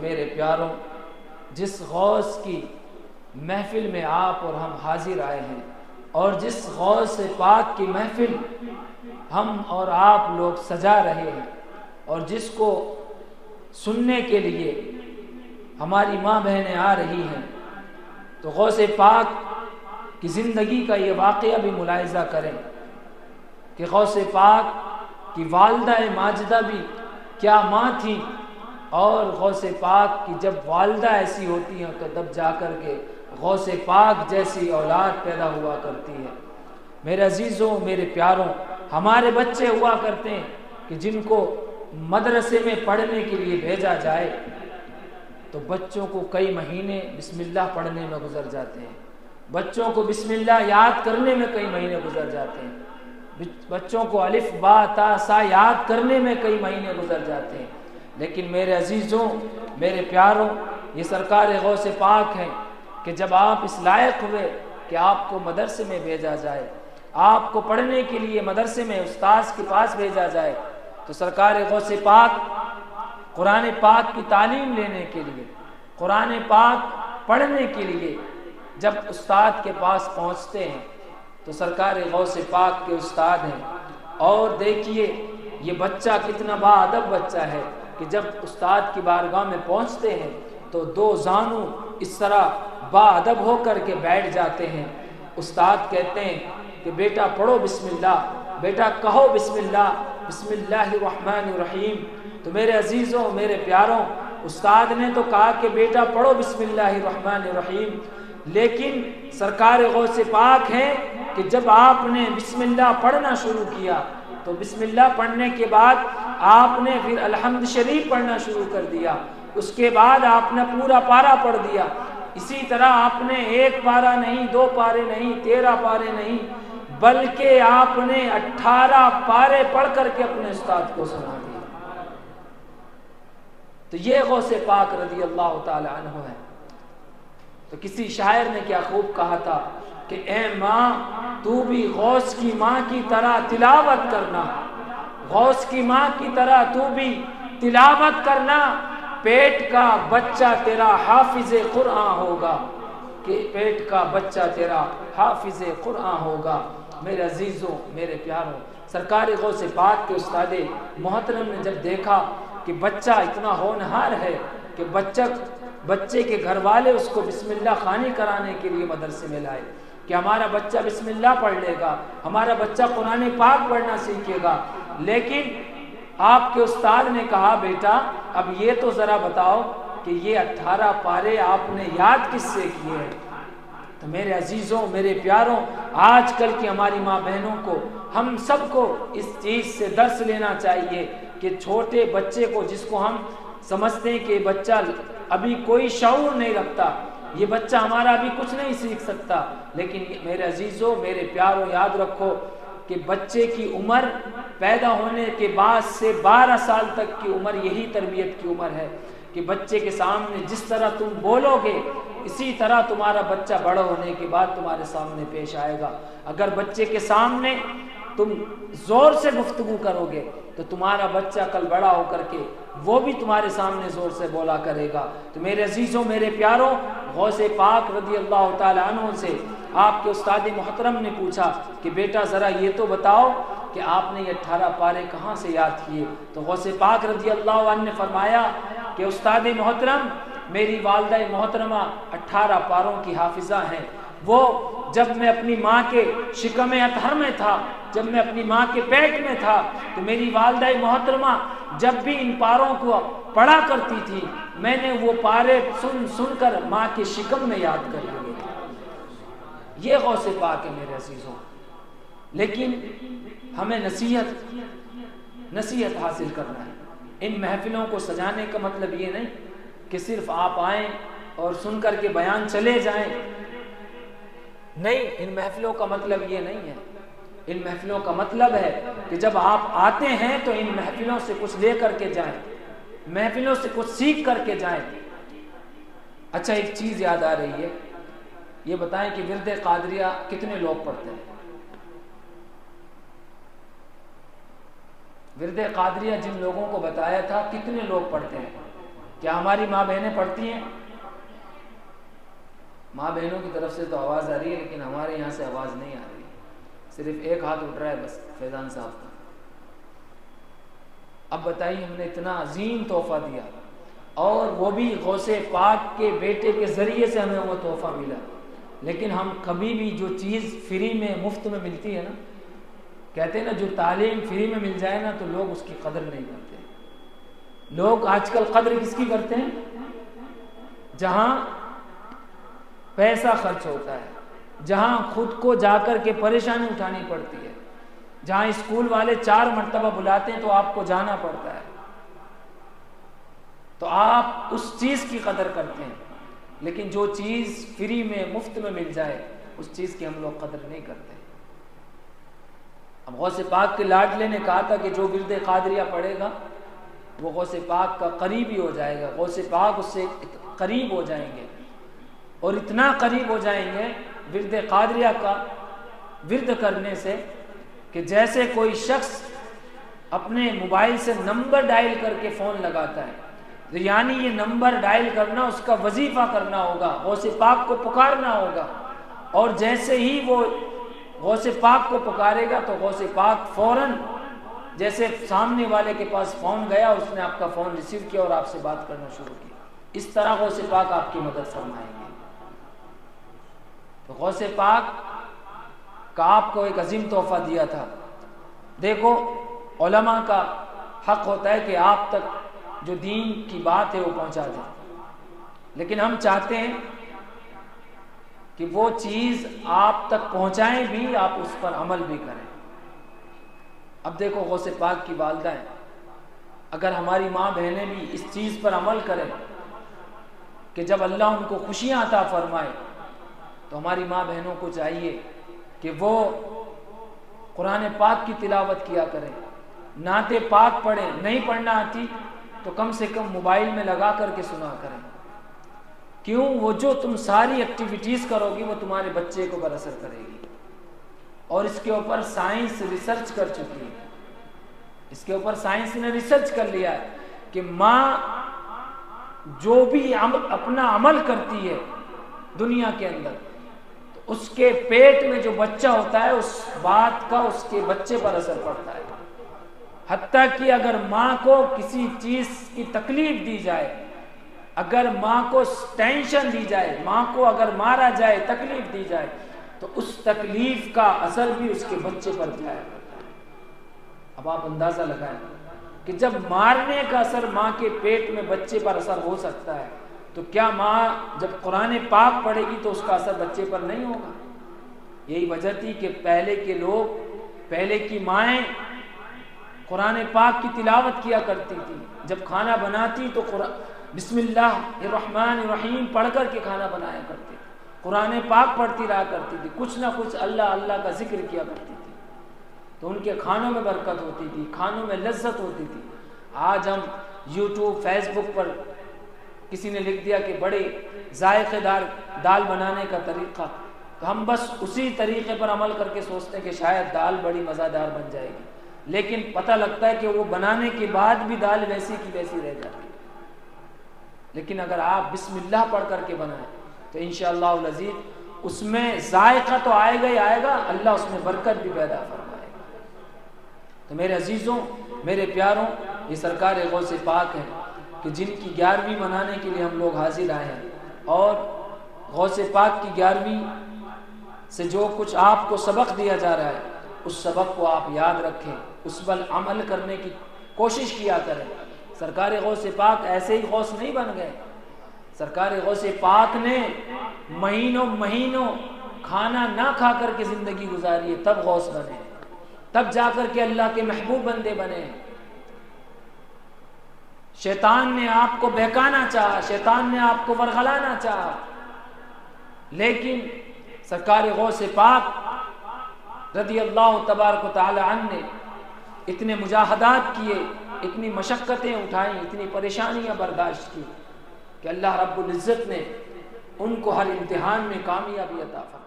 میرے پیاروں، جس غوث کی محفل میں آپ اور ہم حاضر آئے ہیں، اور جس غوث پاک کی محفل ہم اور آپ لوگ سجا رہے ہیں، اور جس کو سننے کے لیے ہماری ماں بہنیں آ رہی ہیں، تو غوث پاک کی زندگی کا یہ واقعہ بھی ملاحظہ کریں کہ غوث پاک کی والدہ ماجدہ بھی کیا ماں تھی، اور غوث پاک کی جب والدہ ایسی ہوتی ہیں تو تب جا کر کے غوث پاک جیسی اولاد پیدا ہوا کرتی ہے۔ میرے عزیزوں، میرے پیاروں، ہمارے بچے ہوا کرتے ہیں کہ جن کو مدرسے میں پڑھنے کے لیے بھیجا جائے تو بچوں کو کئی مہینے بسم اللہ پڑھنے میں گزر جاتے ہیں، بچوں کو بسم اللہ یاد کرنے میں کئی مہینے گزر جاتے ہیں، بچوں کو الف با تا سا یاد کرنے میں کئی مہینے گزر جاتے ہیں۔ لیکن میرے عزیزوں، میرے پیاروں، یہ سرکار غوث پاک ہیں کہ جب آپ اس لائق ہوئے کہ آپ کو مدرسے میں بھیجا جائے، آپ کو پڑھنے کے لیے مدرسے میں استاذ کے پاس بھیجا جائے، تو سرکار غوث پاک قرآن پاک کی تعلیم لینے کے لیے، قرآن پاک پڑھنے کے لیے جب استاد کے پاس پہنچتے ہیں تو سرکار غوث پاک کے استاد ہیں۔ اور دیکھیے یہ بچہ کتنا با ادب بچہ ہے کہ جب استاد کی بارگاہ میں پہنچتے ہیں تو دو زانو اس طرح با ادب ہو کر کے بیٹھ جاتے ہیں۔ استاد کہتے ہیں کہ بیٹا پڑھو بسم اللہ، بیٹا کہو بسم اللہ، بسم اللہ الرحمن الرحیم۔ تو میرے عزیزوں، میرے پیاروں، استاد نے تو کہا کہ بیٹا پڑھو بسم اللہ الرحمن الرحیم، لیکن سرکار غوث پاک ہیں کہ جب آپ نے بسم اللہ پڑھنا شروع کیا تو بسم اللہ پڑھنے کے بعد آپ نے پھر الحمد شریف پڑھنا شروع کر دیا، اس کے بعد آپ نے پورا پارہ پڑھ دیا۔ اسی طرح آپ نے ایک پارہ نہیں، دو پارے نہیں، 13 پارے نہیں، بلکہ آپ نے 18 پارے پڑھ کر کے اپنے استاد کو سنا دیا۔ تو یہ غوث پاک رضی اللہ تعالی عنہ ہے۔ تو کسی شاعر نے کیا خوب کہا تھا کہ اے ماں تو بھی غوث کی ماں کی طرح تلاوت کرنا، غوث کی ماں کی طرح تو بھی تلاوت کرنا، پیٹ کا بچہ تیرا حافظ قرآن ہوگا، کہ پیٹ کا بچہ تیرا حافظ قرآن ہوگا۔ میرے عزیزوں، میرے پیاروں، سرکار غوث پاک کے استاد محترم نے جب دیکھا کہ بچہ اتنا ہونہار ہے کہ بچے کے گھر والے اس کو بسم اللہ خوانی کرانے کے لیے مدرسے میں لائے کہ ہمارا بچہ بسم اللہ پڑھ لے گا، ہمارا بچہ قرآن پاک پڑھنا سیکھے گا، لیکن آپ کے استاد نے کہا بیٹا اب یہ تو ذرا بتاؤ کہ یہ 18 پارے آپ نے یاد کس سے کیے ہیں؟ تو میرے عزیزوں، میرے پیاروں، آج کل کی ہماری ماں بہنوں کو، ہم سب کو اس چیز سے درس لینا چاہیے کہ چھوٹے بچے کو، جس کو ہم سمجھتے ہیں کہ بچہ ابھی کوئی شعور نہیں رکھتا، یہ بچہ ہمارا ابھی کچھ نہیں سیکھ سکتا، لیکن میرے عزیزوں، میرے پیاروں، یاد رکھو کہ بچے کی عمر پیدا ہونے کے بعد سے 12 سال تک کی عمر یہی تربیت کی عمر ہے کہ بچے کے سامنے جس طرح تم بولو گے اسی طرح تمہارا بچہ بڑا ہونے کے بعد تمہارے سامنے پیش آئے گا۔ اگر بچے کے سامنے تم زور سے گفتگو کرو گے تو تمہارا بچہ کل بڑا ہو کر کے وہ بھی تمہارے سامنے زور سے بولا کرے گا۔ تو میرے عزیزوں، میرے پیاروں، غوث پاک رضی اللہ تعالی عنہ سے آپ کے استاد محترم نے پوچھا کہ بیٹا ذرا یہ تو بتاؤ کہ آپ نے یہ 18 پارے کہاں سے یاد کیے؟ تو غوث پاک رضی اللہ عنہ نے فرمایا کہ استاد محترم، میری والدہ محترمہ 18 پاروں کی حافظہ ہیں۔ وہ جب میں اپنی ماں کے شکم اطہر میں تھا، جب میں اپنی ماں کے پیٹ میں تھا، تو میری والدہ محترمہ جب بھی ان پاروں کو پڑھا کرتی تھی، میں نے وہ پارے سن کر ماں کے شکم میں یاد کر لیے۔ یہ غوث پاک ہے میرے عزیزوں۔ لیکن ہمیں نصیحت حاصل کرنا ہے۔ ان محفلوں کو سجانے کا مطلب یہ نہیں کہ صرف آپ آئیں اور سن کر کے بیان چلے جائیں، نہیں، ان محفلوں کا مطلب یہ نہیں ہے۔ ان محفلوں کا مطلب ہے کہ جب آپ آتے ہیں تو ان محفلوں سے کچھ لے کر کے جائیں، محفلوں سے کچھ سیکھ کر کے جائیں۔ اچھا، ایک چیز یاد آ رہی ہے، یہ بتائیں کہ ورد قادریہ کتنے لوگ پڑھتے ہیں؟ ورد قادریہ جن لوگوں کو بتایا تھا کتنے لوگ پڑھتے ہیں؟ کیا ہماری ماں بہنیں پڑھتی ہیں؟ ماں بہنوں کی طرف سے تو آواز آ رہی ہے، لیکن ہمارے یہاں سے آواز نہیں آ رہی، صرف ایک ہاتھ اٹھ رہا ہے بس، فیضان صاحب کا۔ اب بتائیے، ہم نے اتنا عظیم تحفہ دیا، اور وہ بھی غوث پاک کے بیٹے کے ذریعے سے ہمیں وہ تحفہ ملا، لیکن ہم کبھی بھی جو چیز فری میں مفت میں ملتی ہے نا، کہتے ہیں نا جو تعلیم فری میں مل جائے نا تو لوگ اس کی قدر نہیں کرتے۔ لوگ آج کل قدر کس کی کرتے ہیں؟ جہاں پیسہ خرچ ہوتا ہے، جہاں خود کو جا کر کے پریشانی اٹھانی پڑتی ہے، جہاں اسکول والے 4 مرتبہ بلاتے ہیں تو آپ کو جانا پڑتا ہے، تو آپ اس چیز کی قدر کرتے ہیں، لیکن جو چیز فری میں مفت میں مل جائے اس چیز کی ہم لوگ قدر نہیں کرتے۔ اب غوث پاک کے لاڈلے نے کہا تھا کہ جو ورد قادریہ پڑھے گا وہ غوث پاک کا قریبی ہو جائے گا، غوث پاک اس سے قریب ہو جائیں گے، اور اتنا قریب ہو جائیں گے ورد قادریہ کا ورد کرنے سے کہ جیسے کوئی شخص اپنے موبائل سے نمبر ڈائل کر کے فون لگاتا ہے، تو یعنی یہ نمبر ڈائل کرنا اس کا وظیفہ کرنا ہوگا، غوث پاک کو پکارنا ہوگا، اور جیسے ہی وہ غوث پاک کو پکارے گا تو غوث پاک فوراً جیسے سامنے والے کے پاس فون گیا اس نے آپ کا فون ریسیو کیا اور آپ سے بات کرنا شروع کی، اس طرح غوث پاک آپ کی مدد فرمائیں گے۔ تو غوث پاک کا آپ کو ایک عظیم تحفہ دیا تھا۔ دیکھو، علماء کا حق ہوتا ہے کہ آپ تک جو دین کی بات ہے وہ پہنچا دیں، لیکن ہم چاہتے ہیں کہ وہ چیز آپ تک پہنچائیں بھی، آپ اس پر عمل بھی کریں۔ اب دیکھو، غوث پاک کی والدہ ہیں، اگر ہماری ماں بہنیں بھی اس چیز پر عمل کریں کہ جب اللہ ان کو خوشیاں عطا فرمائے تو ہماری ماں بہنوں کو چاہیے کہ وہ قرآن پاک کی تلاوت کیا کریں، نعت پاک پڑھیں، نہیں پڑھنا آتی تو کم سے کم موبائل میں لگا کر کے سنا کریں۔ کیوں؟ وہ جو تم ساری ایکٹیویٹیز کرو گی وہ تمہارے بچے کو بر اثر کرے گی، اور اس کے اوپر سائنس ریسرچ کر چکی ہے، اس کے اوپر سائنس نے ریسرچ کر لیا ہے کہ ماں جو بھی اپنا عمل کرتی ہے دنیا کے اندر، تو اس کے پیٹ میں جو بچہ ہوتا ہے اس بات کا اس کے بچے پر اثر پڑتا ہے۔ حتیٰ کہ اگر ماں کو کسی چیز کی تکلیف دی جائے، اگر ماں کو ٹینشن دی جائے، ماں کو اگر مارا جائے، تکلیف دی جائے، تو اس تکلیف کا اثر بھی اس کے بچے پر جایا کرتا ہے۔ اب آپ اندازہ لگائیں کہ جب مارنے کا اثر ماں کے پیٹ میں بچے پر اثر ہو سکتا ہے، تو کیا ماں جب قرآن پاک پڑھے گی تو اس کا اثر بچے پر نہیں ہوگا؟ یہی وجہ تھی کہ پہلے کے لوگ، پہلے کی مائیں قرآن پاک کی تلاوت کیا کرتی تھی، جب کھانا بناتی تو بسم اللہ الرحمن الرحیم پڑھ کر کے کھانا بنایا کرتی تھی، قرآن پاک پڑھتی رہا کرتی تھی، کچھ نہ کچھ اللہ اللہ کا ذکر کیا کرتی تھی، تو ان کے کھانوں میں برکت ہوتی تھی، کھانوں میں لذت ہوتی تھی۔ آج ہم یوٹیوب، فیس بک پر کسی نے لکھ دیا کہ بڑے ذائقے دار دال بنانے کا طریقہ، تو ہم بس اسی طریقے پر عمل کر کے سوچتے ہیں کہ شاید دال بڑی مزہ دار بن جائے گی، لیکن پتہ لگتا ہے کہ وہ بنانے کے بعد بھی دال ویسی کی ویسی رہ جاتی ہے۔ لیکن اگر آپ بسم اللہ پڑھ کر کے بنائیں تو انشاءاللہ العزیز اس میں ذائقہ تو آئے گا ہی آئے گا، اللہ اس میں برکت بھی پیدا فرمائے گا۔ تو میرے عزیزوں، میرے پیاروں، یہ سرکار غوث پاک ہے کہ جن کی 11ویں منانے کے لیے ہم لوگ حاضر آئے ہیں، اور غوث پاک کی 11ویں سے جو کچھ آپ کو سبق دیا جا رہا ہے اس سبق کو آپ یاد رکھیں، اس پر عمل کرنے کی کوشش کیا کریں۔ سرکار غوث پاک ایسے ہی غوث نہیں بن گئے، سرکار غوث پاک نے مہینوں مہینوں کھانا نہ کھا کر کے زندگی گزاری ہے، تب غوث بنے، تب جا کر کے اللہ کے محبوب بندے بنے۔ شیطان نے آپ کو بہکانا چاہا، شیطان نے آپ کو ورغلانا چاہا، لیکن سرکار غوث پاک رضی اللہ تبارک و تعالی عنہ نے اتنے مجاہدات کیے، اتنی مشقتیں اٹھائیں، اتنی پریشانیاں برداشت کی کہ اللہ رب العزت نے ان کو ہر امتحان میں کامیابی عطا فرمائی۔